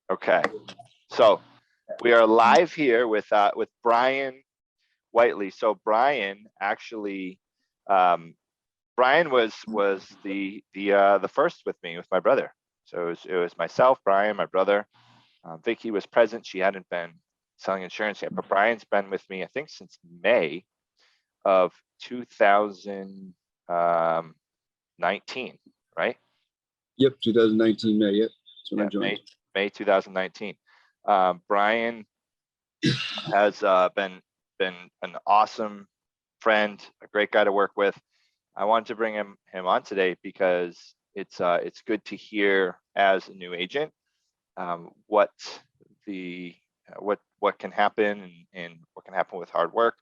Okay, so we are live here with Brian Whiteley. So Brian actually, Brian was the first with me with my brother. So it was myself, Brian, my brother. Vicky was present. She hadn't been selling insurance yet, but Brian's been with me, I think, since May of 2019, right? Yep, 2019 May. Yep, that's when I joined. May 2019. Brian has been an awesome friend, a great guy to work with. I wanted to bring him on today because it's good to hear as a new agent what can happen and what can happen with hard work,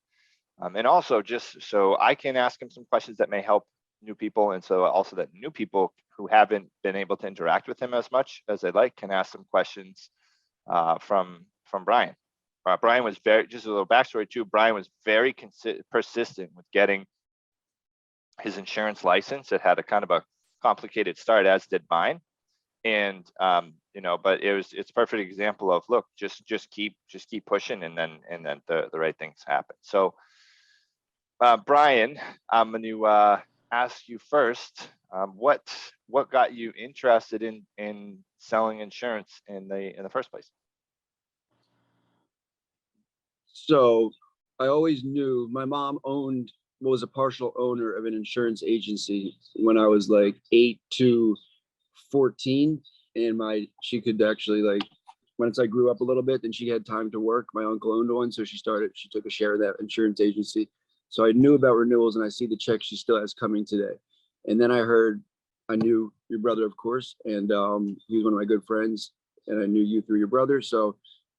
and also just so I can ask him some questions that may help new people, and so also that new people who haven't been able to interact with him as much as they like can ask some questions from Brian. Brian was just a little backstory too. Brian was very persistent with getting his insurance license. It had a kind of a complicated start, as did mine. And but it's a perfect example of, look, just keep pushing, and then the right things happen. So Brian, I'm going to ask you first, what got you interested in selling insurance in the first place? So I always knew my mom was a partial owner of an insurance agency when I was like 8 to 14, and she could actually, like, once I grew up a little bit, then she had time to work. My uncle owned one, so she took a share of that insurance agency. So I knew about renewals, and I see the check she still has coming today. And then I knew your brother, of course, and he was one of my good friends, and I knew you through your brother. So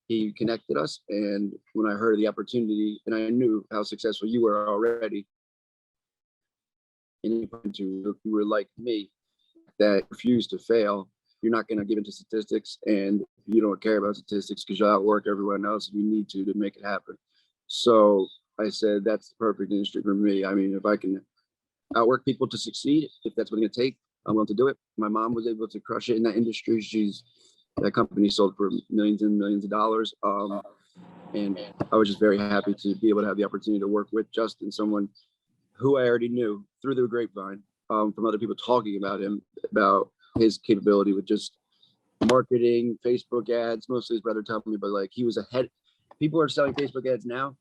he connected us, and when I heard of the opportunity, and I knew how successful you were already, and you were like me, that refused to fail. You're not going to give into statistics, and you don't care about statistics because you'll outwork everyone else if you need to make it happen. So I said, that's the perfect industry for me. I mean, if I can outwork people to succeed, if that's what it's going to take, I'm willing to do it. My mom was able to crush it in that industry. That company sold for millions and millions of dollars. And I was just very happy to be able to have the opportunity to work with Justin, someone who I already knew through the grapevine, from other people talking about him, about his capability with just marketing, Facebook ads, mostly his brother telling me, but like, he was ahead. People are selling Facebook ads now.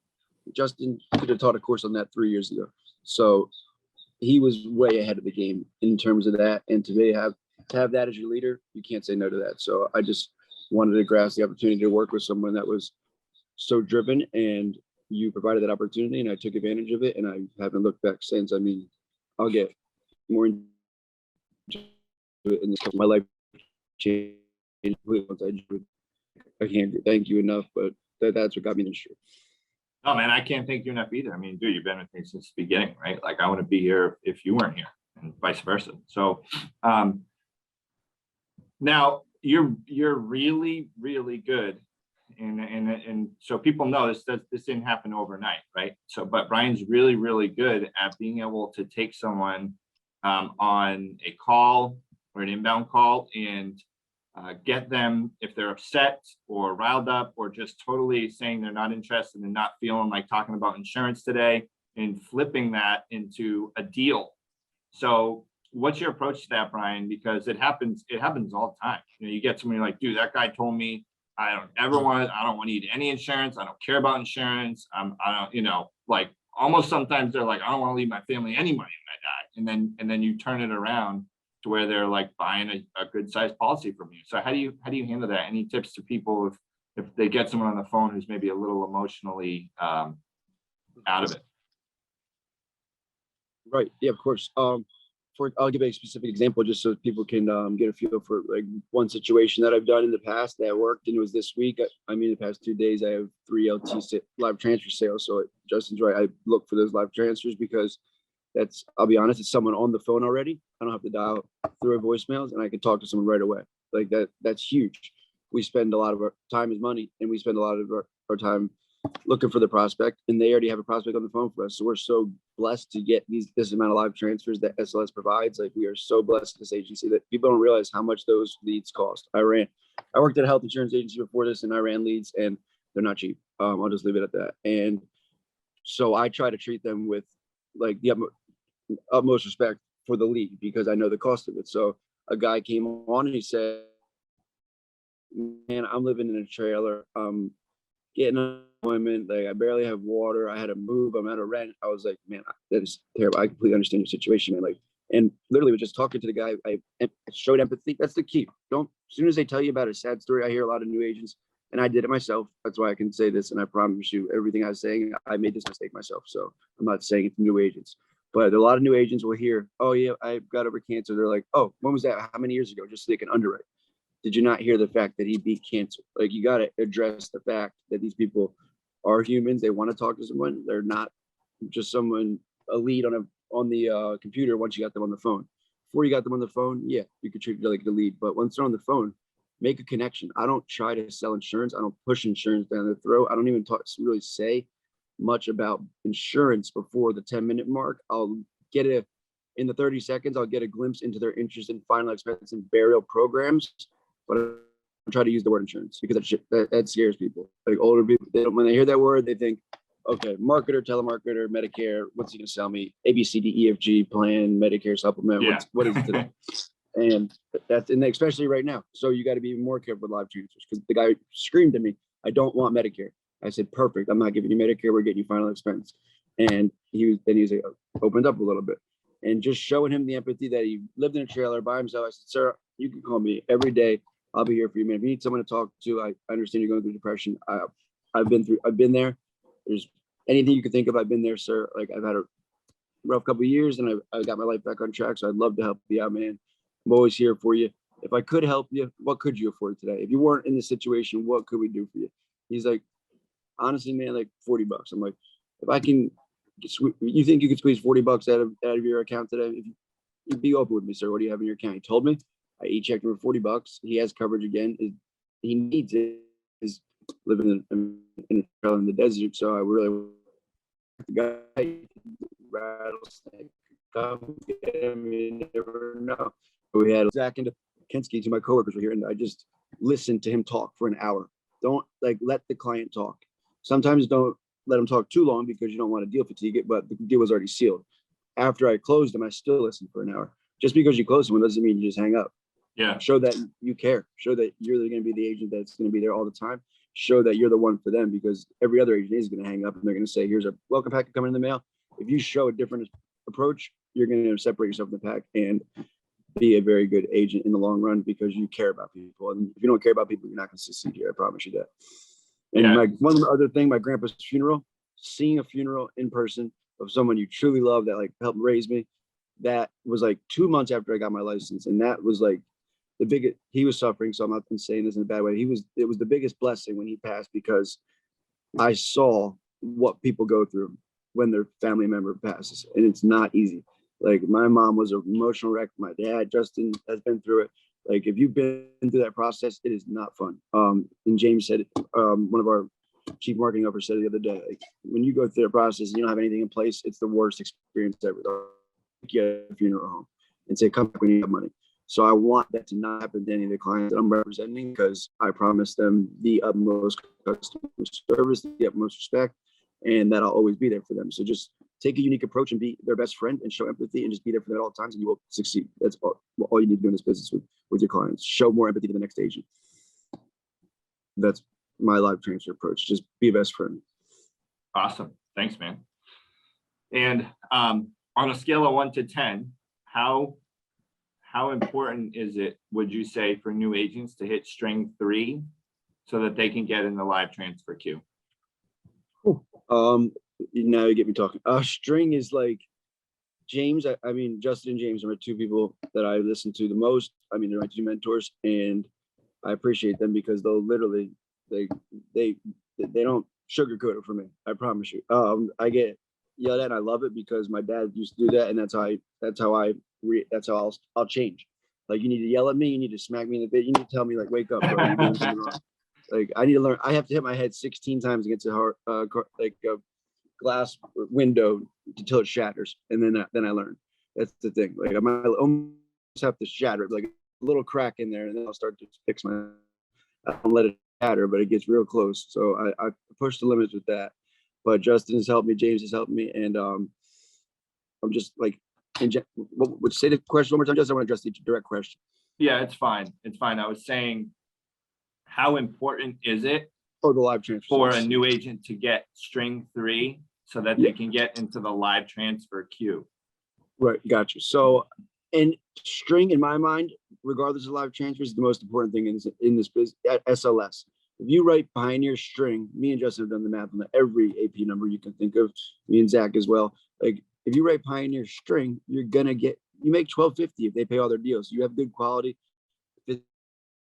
Justin could have taught a course on that 3 years ago. So he was way ahead of the game in terms of that. And to have that as your leader, you can't say no to that. So I just wanted to grasp the opportunity to work with someone that was so driven, and you provided that opportunity, and I took advantage of it, and I haven't looked back since. I mean, I'll get more into it in this. My life changed. I can't thank you enough, but that's what got me in the industry. Oh man, I can't thank you enough either. I mean, dude, you've been with me since the beginning, right? Like, I want to be here if you weren't here, and vice versa. So now you're really, really good. And so people know this didn't happen overnight, right? So, but Brian's really, really good at being able to take someone on a call or an inbound call and get them, if they're upset or riled up or just totally saying they're not interested and not feeling like talking about insurance today, and flipping that into a deal. So what's your approach to that, Brian? Because it happens all the time. You know, you get somebody like, dude, that guy told me I don't want to need any insurance. I don't care about insurance. I don't, like, almost sometimes they're like, I don't want to leave my family any money when I die. And then you turn it around to where they're like buying a good sized policy from you. So how do you handle that? Any tips to people if they get someone on the phone who's maybe a little emotionally out of it? Right. Yeah, of course. I'll give a specific example just so people can get a feel for like one situation that I've done in the past that worked, and it was this week. I mean, the past 2 days, I have 3 LT live transfer sales. So Justin's right. I look for those live transfers because I'll be honest, it's someone on the phone already. I don't have to dial through our voicemails, and I can talk to someone right away. Like that's huge. We spend a lot of our time is money, and we spend a lot of our time looking for the prospect, and they already have a prospect on the phone for us. So we're so blessed to get this amount of live transfers that SLS provides. Like, we are so blessed in this agency that people don't realize how much those leads cost. I worked at a health insurance agency before this, and I ran leads, and they're not cheap. I'll just leave it at that. And so I try to treat them with like the utmost respect for the lead, because I know the cost of it. So a guy came on and he said, man, I'm living in a trailer. Getting an appointment, like I barely have water. I had to move. I'm out of rent. I was like, man, that is terrible. I completely understand your situation, man. Like, and literally was just talking to the guy. I showed empathy. That's the key. Don't, as soon as they tell you about a sad story, I hear a lot of new agents, and I did it myself. That's why I can say this. And I promise you, everything I was saying, I made this mistake myself. So I'm not saying it to new agents, but a lot of new agents will hear, oh yeah, I got over cancer. They're like, oh, when was that? How many years ago? Just so they can underwrite. Did you not hear the fact that he beat cancer? Like, you got to address the fact that these people are humans. They want to talk to someone. They're not just someone, a lead on the computer once you got them on the phone. Before you got them on the phone, yeah, you could treat it like the lead. But once they're on the phone, make a connection. I don't try to sell insurance. I don't push insurance down their throat. I don't even really say much about insurance before the 10-minute mark. I'll get in the 30 seconds, I'll get a glimpse into their interest in final expense and burial programs. But I try to use the word insurance because that scares people. Like, older people, when they hear that word, they think, okay, marketer, telemarketer, Medicare. What's he gonna sell me? A, B, C, D, E, F, G plan, Medicare supplement. Yeah. What is it today? And especially right now. So you got to be even more careful with live transfers, because the guy screamed at me, I don't want Medicare. I said, perfect. I'm not giving you Medicare. We're getting you final expense. And he was like, opened up a little bit, and just showing him the empathy that he lived in a trailer by himself. I said, sir, you can call me every day. I'll be here for you, man. If you need someone to talk to, I understand you're going through depression. I've been there. There's anything you can think of, I've been there, sir. Like, I've had a rough couple of years, and I got my life back on track. So I'd love to help you out, man. I'm always here for you. If I could help you, what could you afford today? If you weren't in this situation, what could we do for you? He's like, honestly, man, like $40. I'm like, if I can, you think you could squeeze $40 out of your account today? If you'd be open with me, sir. What do you have in your account? He told me. I e-checked him for $40. He has coverage again. He needs it. He's living in a trailer in the desert. So I really, the guy, rattlesnake, come get him. You never know. We had Zach and Kensky, two of my coworkers were here, and I just listened to him talk for an hour. Don't let the client talk. Sometimes don't let him talk too long because you don't want to deal fatigue it, but the deal was already sealed. After I closed him, I still listened for an hour. Just because you close someone doesn't mean you just hang up. Yeah. Show that you care. Show that you're going to be the agent that's going to be there all the time. Show that you're the one for them, because every other agent is going to hang up and they're going to say, here's a welcome packet coming in the mail. If you show a different approach, you're going to separate yourself from the pack and be a very good agent in the long run, because you care about people. And if you don't care about people, you're not going to succeed here. I promise you that. And one other thing, my grandpa's funeral, seeing a funeral in person of someone you truly love that like helped raise me, that was like 2 months after I got my license. And that was like the biggest, he was suffering. So I'm not saying this in a bad way. It was the biggest blessing when he passed, because I saw what people go through when their family member passes. And it's not easy. Like, my mom was an emotional wreck. My dad, Justin, has been through it. Like, if you've been through that process, it is not fun. And James said, one of our chief marketing officers said the other day, like, when you go through the process and you don't have anything in place, it's the worst experience ever. Get a funeral home and say, come back when you have money. So I want that to not happen to any of the clients that I'm representing, because I promise them the utmost customer service, the utmost respect, and that I'll always be there for them. So just take a unique approach and be their best friend and show empathy, and just be there for them at all times, and you will succeed. That's all you need to do in this business with your clients. Show more empathy to the next agent. That's my live transfer approach. Just be a best friend. Awesome. Thanks, man. And on a scale of 1 to 10, how important is it, would you say, for new agents to hit string 3 so that they can get in the live transfer queue? Now you get me talking. String is like James. I mean, Justin and James are my two people that I listen to the most. I mean, they're my two mentors, and I appreciate them because they'll literally, they don't sugarcoat it for me. I promise you. I get yelled at, and I love it, because my dad used to do that, and that's how I'll change. Like, you need to yell at me, you need to smack me in the face, you need to tell me, like, wake up, bro, you're doing something wrong. Like I need to learn. I have to hit my head 16 times against a hard, like a glass window until it shatters, and then I learn. That's the thing. Like I might almost have to shatter it, like a little crack in there, and then I'll start to fix my. I don't let it shatter, but it gets real close. So I push the limits with that. But Justin has helped me. James has helped me, and I'm just like, would say the question one more time, Justin? I want to address the direct question. Yeah, it's fine. It's fine. I was saying, how important is it Oh, the live transfer for a new agent to get string 3 so that they can get into the live transfer queue? Right, gotcha. So, and string in my mind, regardless of live transfers, is the most important thing in this business. SLS. If you write Pioneer string, me and Justin have done the math on every AP number you can think of. Me and Zach as well. Like if you write Pioneer string, you're gonna get, you make $12.50 if they pay all their deals. You have good quality.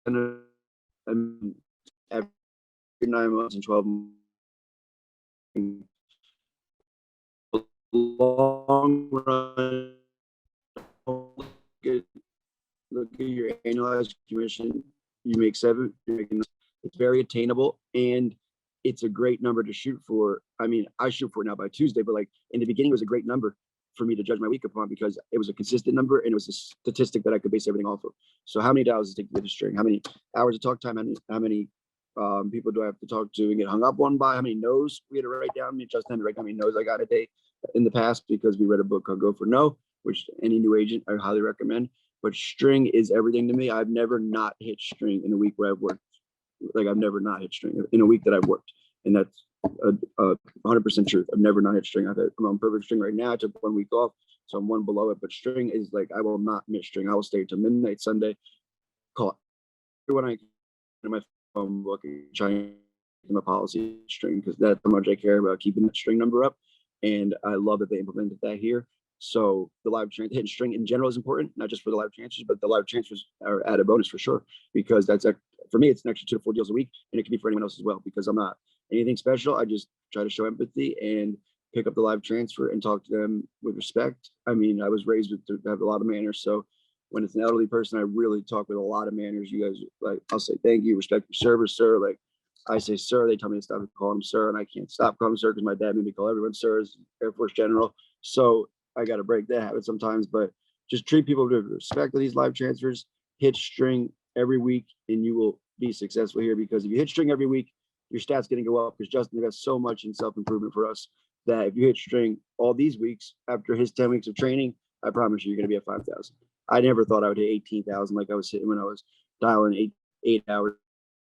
Every 9 months and 12 months. Long run, look at your annualized commission. You make 7. It's very attainable, and it's a great number to shoot for. I mean, I shoot for it now by Tuesday, but like in the beginning, it was a great number for me to judge my week upon because it was a consistent number and it was a statistic that I could base everything off of. So, how many dollars does it take to get a string? How many hours of talk time? How many people do I have to talk to and get hung up on by? How many no's we had to write down? Me and Justin had to write down how many no's I got a day in the past because we read a book called Go for No, which any new agent I highly recommend. But string is everything to me. I've never not hit string in a week where I've worked. Like I've never not hit string in a week that I've worked, and that's 100% truth. I've never not hit string. I'm on perfect string right now. I took 1 week off, so I'm one below it. But string is like I will not miss string. I will stay till midnight Sunday. Call everyone I in my phone book and try and my policy string because that's how much I care about keeping that string number up. And I love that they implemented that here. So the live hitting string in general is important, not just for the live transfers, but the live transfers are added bonus for sure, because that's for me, it's an extra 2 to 4 deals a week, and it can be for anyone else as well, because I'm not anything special. I just try to show empathy and pick up the live transfer and talk to them with respect. I mean, I was raised to have a lot of manners. So when it's an elderly person, I really talk with a lot of manners. You guys, like, I'll say, thank you, respect your service, sir. Like I say, sir, they tell me to stop calling him sir, and I can't stop calling him sir because my dad made me call everyone sir as Air Force General. So I got to break that habit sometimes, but just treat people with respect to these live transfers, hit string every week, and you will be successful here, because if you hit string every week, your stats going to go up, because Justin has so much in self-improvement for us that if you hit string all these weeks after his 10 weeks of training, I promise you're going to be at 5,000. I never thought I would hit 18,000 like I was hitting when I was dialing 8 hours,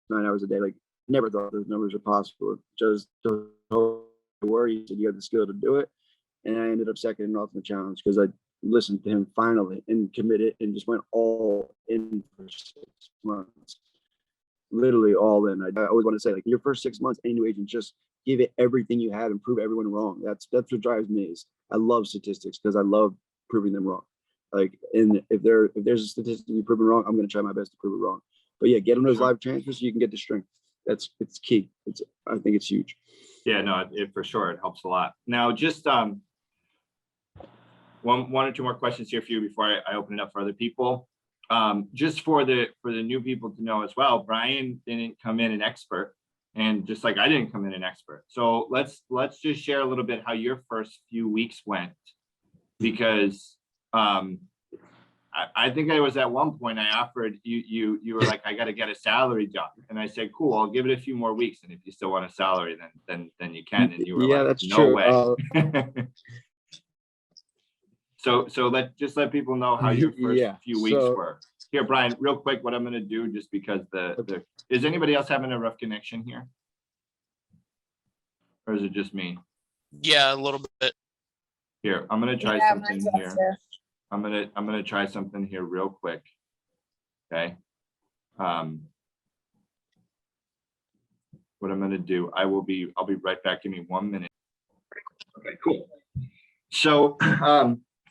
9 hours a day. Like never thought those numbers were possible. Just don't worry, he said you have the skill to do it. And I ended up second in the ultimate challenge because I listened to him finally and committed and just went all in for 6 months. Literally all in. I always want to say, like, your first 6 months, any new agent, just give it everything you have and prove everyone wrong. That's what drives me. Is I love statistics because I love proving them wrong. Like, and if there's a statistic you prove it wrong, I'm going to try my best to prove it wrong. But yeah, get them those live transfers so you can get the string. It's key. I think it's huge. Yeah, no, it for sure, it helps a lot. Now, just one or two more questions here for you before I open it up for other people. Just for the new people to know as well, Brian didn't come in an expert, and just like I didn't come in an expert. So let's just share a little bit how your first few weeks went, because I think I was at one point I offered you were like, I got to get a salary job, and I said, cool, I'll give it a few more weeks, and if you still want a salary, then you can. And you were yeah, like, that's no true. way. So let people know how your first few weeks were. Here, Brian, real quick, what I'm going to do, just because is anybody else having a rough connection here? Or is it just me? Yeah, a little bit. Here, I'm going to try something here. I'm going to try something here real quick. Okay. What I'm going to do, I'll be right back. Give me 1 minute. Okay, cool. So,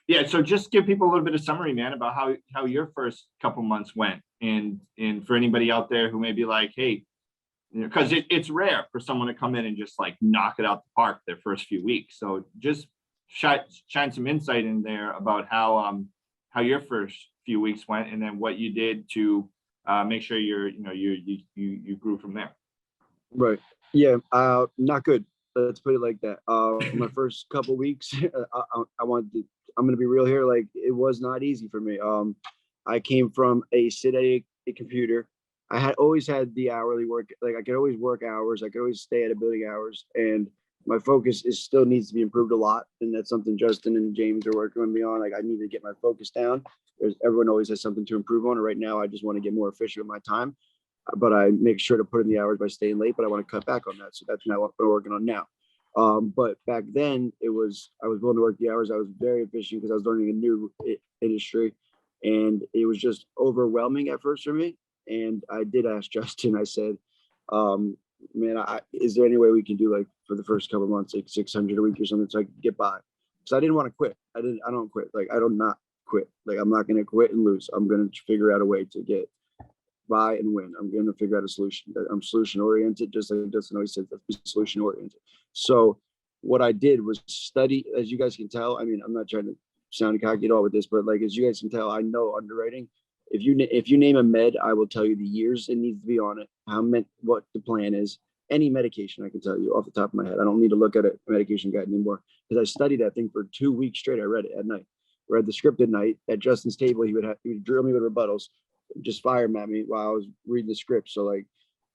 yeah, so just give people a little bit of summary, man, about how your first couple months went, and for anybody out there who may be like, hey, because it's rare for someone to come in and just like knock it out the park their first few weeks. So just shine some insight in there about how your first few weeks went, and then what you did to make sure you grew from there. Right. Yeah. Not good. Let's put it like that. My first couple weeks, I wanted to, I'm gonna be real here. Like it was not easy for me. I came from a sit at a computer. I had always had the hourly work. Like I could always work hours. I could always stay at a building hours, and my focus is still needs to be improved a lot. And that's something Justin and James are working with me on. Like I need to get my focus down. Everyone always has something to improve on. And right now, I just want to get more efficient with my time, but I make sure to put in the hours by staying late, but I want to cut back on that. So that's now what we're working on now. But back then I was willing to work the hours. I was very efficient because I was learning a new industry, and it was just overwhelming at first for me. And I did ask Justin, I said, um, man, is there any way we can do like for the first couple of months, like 600 a week or something so I could get by? Because I didn't want to quit. I don't quit. Like I don't not quit. Like I'm not going to quit and lose. I'm going to figure out a way to get buy and win. I'm going to figure out a solution. I'm solution oriented, just like Dustin always said, solution oriented. So what I did was study, as you guys can tell. I mean, I'm not trying to sound cocky at all with this, but like as you guys can tell, I know underwriting. If you name a med, I will tell you the years it needs to be on it, what the plan is. Any medication, I can tell you off the top of my head. I don't need to look at a medication guide anymore because I studied that thing for 2 weeks straight. I read it at night. Read the script at night. At Justin's table, he would drill me with rebuttals, just fire them at me while I was reading the script. So like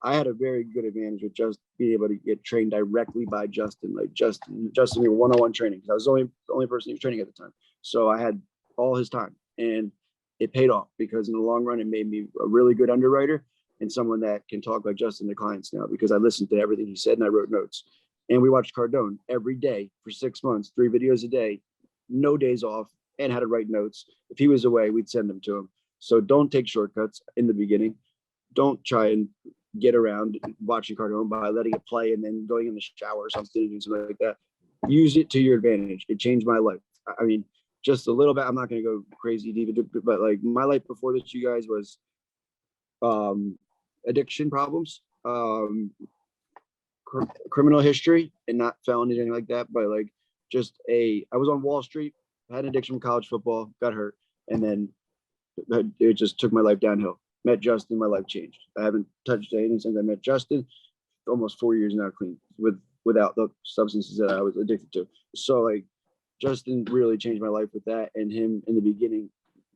I had a very good advantage with just being able to get trained directly by Justin. Like Justin one-on-one training because I was the only person he was training at the time. So I had all his time, and it paid off because in the long run, it made me a really good underwriter and someone that can talk like Justin to clients now because I listened to everything he said and I wrote notes. And we watched Cardone every day for 6 months, 3 videos a day, no days off, and had to write notes. If he was away, we'd send them to him. So don't take shortcuts in the beginning. Don't try and get around watching Cardone by letting it play and then going in the shower or something and something like that. Use it to your advantage. It changed my life. I mean, just a little bit. I'm not going to go crazy deep, but like my life before this, you guys, was addiction problems, criminal history, and not felony anything like that. But like I was on Wall Street, had an addiction from college football, got hurt, and then it just took my life downhill. Met Justin, my life changed. I haven't touched anything since I met Justin. Almost 4 years now clean without the substances that I was addicted to. So like Justin really changed my life with that, and him in the beginning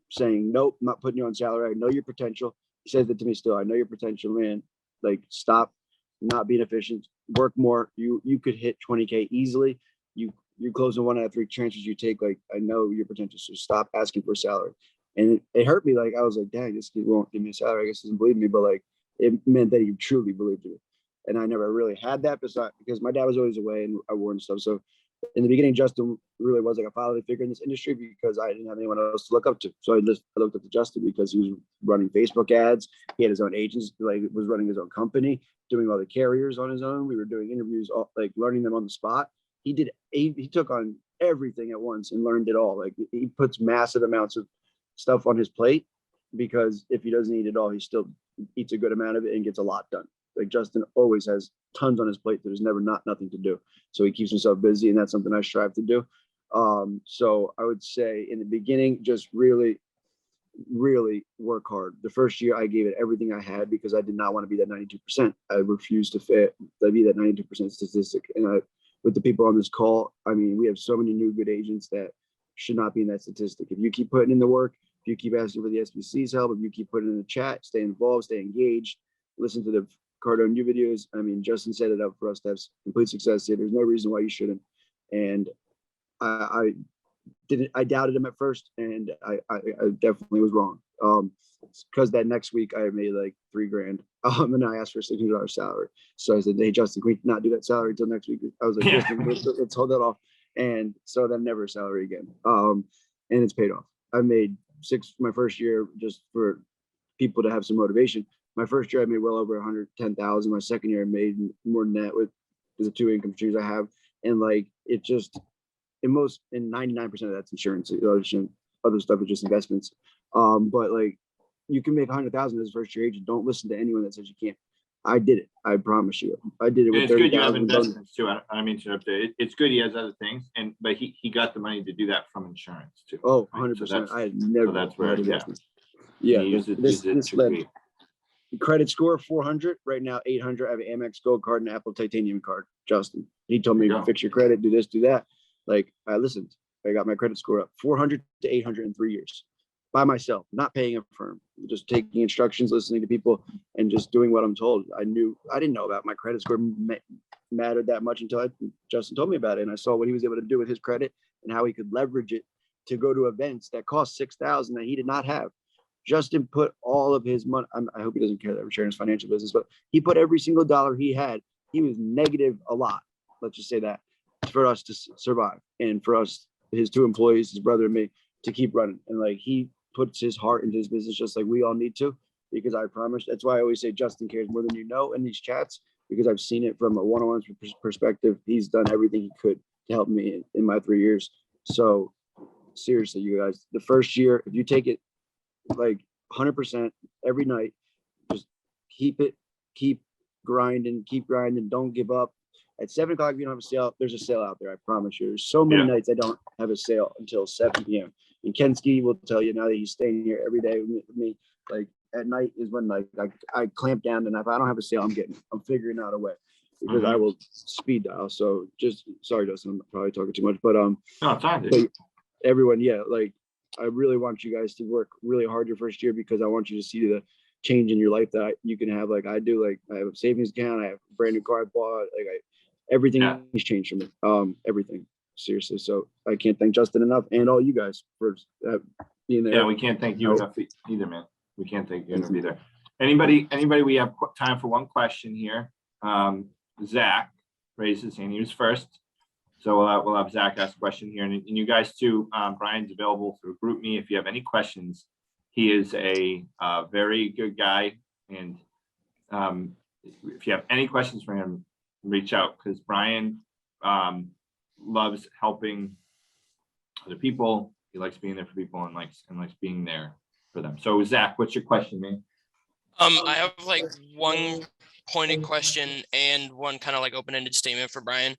saying, nope, I'm not putting you on salary. I know your potential. He says that to me still. I know your potential, man. Like stop not being efficient, work more. You could hit 20K easily. You're closing 1 out of 3 transfers you take. Like I know your potential, so stop asking for salary. And it hurt me. Like I was like, dang, this kid won't give me a salary. I guess he doesn't believe me, but like it meant that he truly believed me. And I never really had that because my dad was always away and I wore and stuff. So in the beginning, Justin really was like a fatherly figure in this industry because I didn't have anyone else to look up to. So I looked up to Justin because he was running Facebook ads. He had his own agents, like was running his own company, doing all the carriers on his own. We were doing interviews, like learning them on the spot. He took on everything at once and learned it all. Like he puts massive amounts of stuff on his plate because if he doesn't eat it all, he still eats a good amount of it and gets a lot done. Like Justin always has tons on his plate. There's never nothing to do. So he keeps himself busy, and that's something I strive to do. So I would say in the beginning, just really, really work hard. The first year I gave it everything I had because I did not want to be that 92%. I refused to be that 92% statistic. And with the people on this call, I mean, we have so many new good agents that should not be in that statistic. If you keep putting in the work, if you keep asking for the SBC's help, if you keep putting in the chat, stay involved, stay engaged, listen to the Cardone new videos. I mean, Justin set it up for us to have complete success here. There's no reason why you shouldn't. And I doubted him at first, and I definitely was wrong. Because that next week I made like $3,000. And I asked for a $600 salary. So I said, hey, Justin, can we not do that salary until next week? I was like, Justin, let's hold that off. And so then never a salary again. And it's paid off. I made my first year just for people to have some motivation. My first year, I made well over 110,000. My second year, I made more than that with the 2 income streams I have. And like, it just, in 99% of that's insurance. Other stuff is just investments. But like, you can make 100,000 as a first year agent. Don't listen to anyone that says you can't. I did it. I promise you. I did it with 30,000. It's good you have investments too. I don't mean to interrupt there. It's good he has other things, but he got the money to do that from insurance too. Oh, 100%. I had never. So that's where, yeah. Use it to create. credit score 400 right now, 800. I have an Amex Gold card and Apple Titanium card. Justin, he told me Yeah. fix your credit, do this, do that. Like I listened. I got my credit score up 400 to 800 in 3 years by myself, not paying a firm, just taking instructions, listening to people, and just doing what I'm told. I didn't know about my credit score mattered that much until Justin told me about it, and I saw what he was able to do with his credit and how he could leverage it to go to events that cost $6,000 that he did not have. Justin put all of his money. I hope he doesn't care that we're sharing his financial business, but he put every single dollar he had. He was negative a lot. Let's just say that for us to survive and for us, his 2 employees, his brother and me, to keep running. And like he puts his heart into his business just like we all need to, because I promise. That's why I always say Justin cares more than you know in these chats, because I've seen it from a one-on-one perspective. He's done everything he could to help me in my 3 years. So seriously, you guys, the first year, if you take it like 100% every night, just keep grinding, don't give up. At 7 o'clock, if you don't have a sale, there's a sale out there. I promise you. There's so many nights I don't have a sale until 7 p.m. And Kensky will tell you now that he's staying here every day with me. Like at night is when like I clamp down, and if I don't have a sale, I'm figuring out a way, because I will speed dial. So just sorry, Justin, I'm probably talking too much, but No, it's fine. but everyone, like I really want you guys to work really hard your first year, because I want you to see the change in your life that you can have. Like I do. Like I have a savings account, I have a brand new car I bought. Like everything has changed for me. Everything, seriously. So I can't thank Justin enough, and all you guys for being there. Yeah, we can't thank you enough either, man. We can't thank you enough either. Anybody, we have time for one question here. Zach raised his hand. He was first. So we'll have Zach ask a question here. And you guys too, Brian's available through GroupMe if you have any questions. He is a very good guy. And if you have any questions for him, reach out, because Brian loves helping other people. He likes being there for people and likes being there for them. So Zach, what's your question, man? I have like one pointed question and one kind of like open-ended statement for Brian.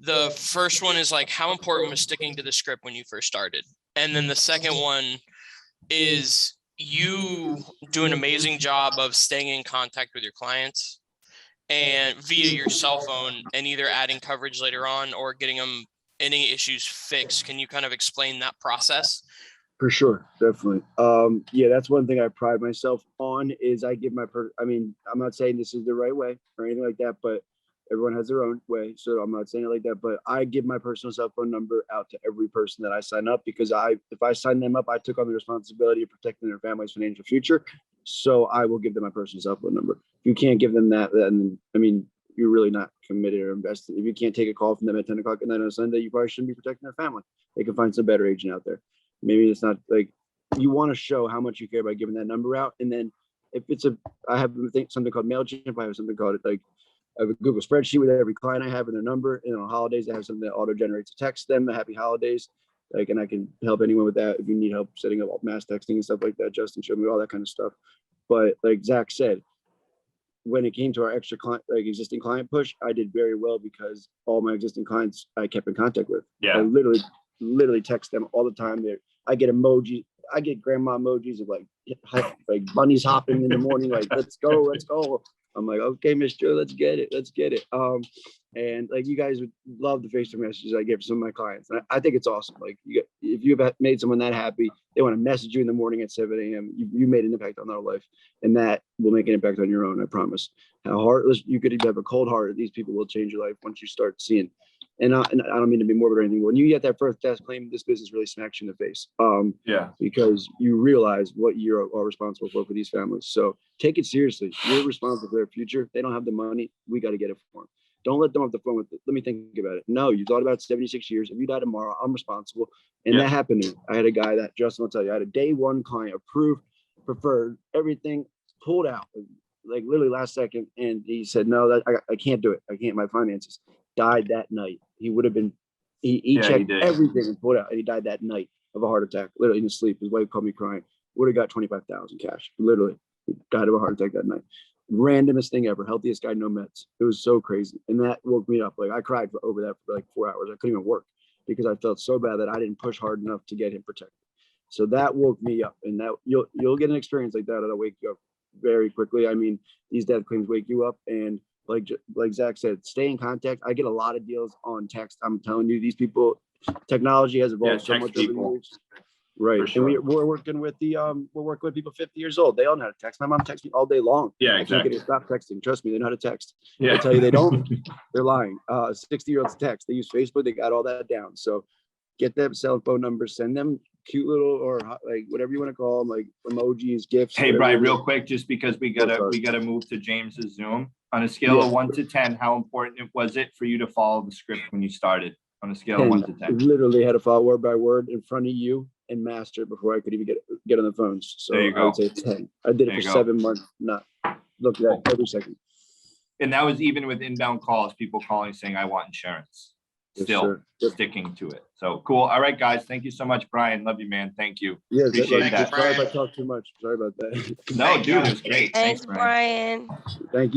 The first one is like, how important was sticking to the script when you first started? And then the second one is, you do an amazing job of staying in contact with your clients and via your cell phone, and either adding coverage later on or getting them any issues fixed. Can you kind of explain that process? For sure, definitely. Yeah, that's one thing I pride myself on, is I give I mean, I'm not saying this is the right way or anything like that, but everyone has their own way. So I'm not saying it like that, but I give my personal cell phone number out to every person that I sign up, because if I sign them up, I took on the responsibility of protecting their family's financial future. So I will give them my personal cell phone number. If you can't give them that, then I mean, you're really not committed or invested. If you can't take a call from them at 10 o'clock at night on a Sunday, you probably shouldn't be protecting their family. They can find some better agent out there. Maybe it's not like, you want to show how much you care by giving that number out. And then if it's I have something called MailChimp. I have something called I have a Google spreadsheet with every client I have and their number. And on holidays, I have something that auto generates a text them, happy holidays. Like, and I can help anyone with that. If you need help setting up mass texting and stuff like that, Justin showed me all that kind of stuff. But like Zach said, when it came to our extra client, like existing client push, I did very well, because all my existing clients I kept in contact with. Yeah. I literally text them all the time. I get emoji. I get grandma emojis of like bunnies hopping in the morning, like let's go. I'm like, okay, Miss Joe, let's get it. And like, you guys would love the Facebook messages I get from some of my clients. And I think it's awesome. Like, if you've made someone that happy, they want to message you in the morning at 7 a.m. You made an impact on their life, and that will make an impact on your own. I promise. How heartless you could have a cold heart. These people will change your life once you start seeing. And I don't mean to be morbid or anything. When you get that first death claim, this business really smacks you in the face. Because you realize what you are responsible for these families. So take it seriously. You're responsible for their future. They don't have the money. We got to get it for them. Don't let them off the phone with it. Let me think about it. No, you thought about 76 years. If you die tomorrow, I'm responsible. And that happened to me. I had a guy that Justin will tell you, I had a day one client approved, preferred, everything pulled out, like literally last second. And he said, no, I can't do it. I can't, my finances. Died that night. He would have been, he checked everything and pulled out. And he died that night of a heart attack, literally in his sleep. His wife called me crying. Would have got 25,000 cash. Literally died of a heart attack that night. Randomest thing ever. Healthiest guy, no meds. It was so crazy. And that woke me up. Like, I cried over that for like 4 hours. I couldn't even work because I felt so bad that I didn't push hard enough to get him protected. So that woke me up. And that you'll get an experience like that that'll wake you up very quickly. I mean, these death claims wake you up, and like Zach said, stay in contact. I get a lot of deals on text. I'm telling you, these people, technology has evolved so text much over the people. years. Right. For sure. And we're working with people 50 years old. They all know how to text. My mom texts me all day long. Yeah, I can't get exactly. her to stop texting. Trust me, they know how to text. Yeah. They tell you they don't, they're lying. 60-year-olds text. They use Facebook. They got all that down. So get them cell phone numbers, send them cute little, or like whatever you want to call them, like emojis, gifts. Hey, whatever Brian, you real want. quick, just because we sorry. gotta move to James's Zoom. On a scale of 1 to 10, how important was it for you to follow the script when you started? On a scale of 1 to 10. Literally had to follow word by word in front of you and master it before I could even get on the phones. So There you I would go. say 10. I did There it you for go. 7 months. Not look at that every second. And that was even with inbound calls, people calling saying, I want insurance. Yes, Still sir. Yep. sticking to it. So cool. All right, guys. Thank you so much, Brian. Love you, man. Thank you. Yes, Appreciate that. Sorry if I Brian. talk too much. Sorry about that. No, dude, it was great. Thanks, Brian. Brian. Thank you.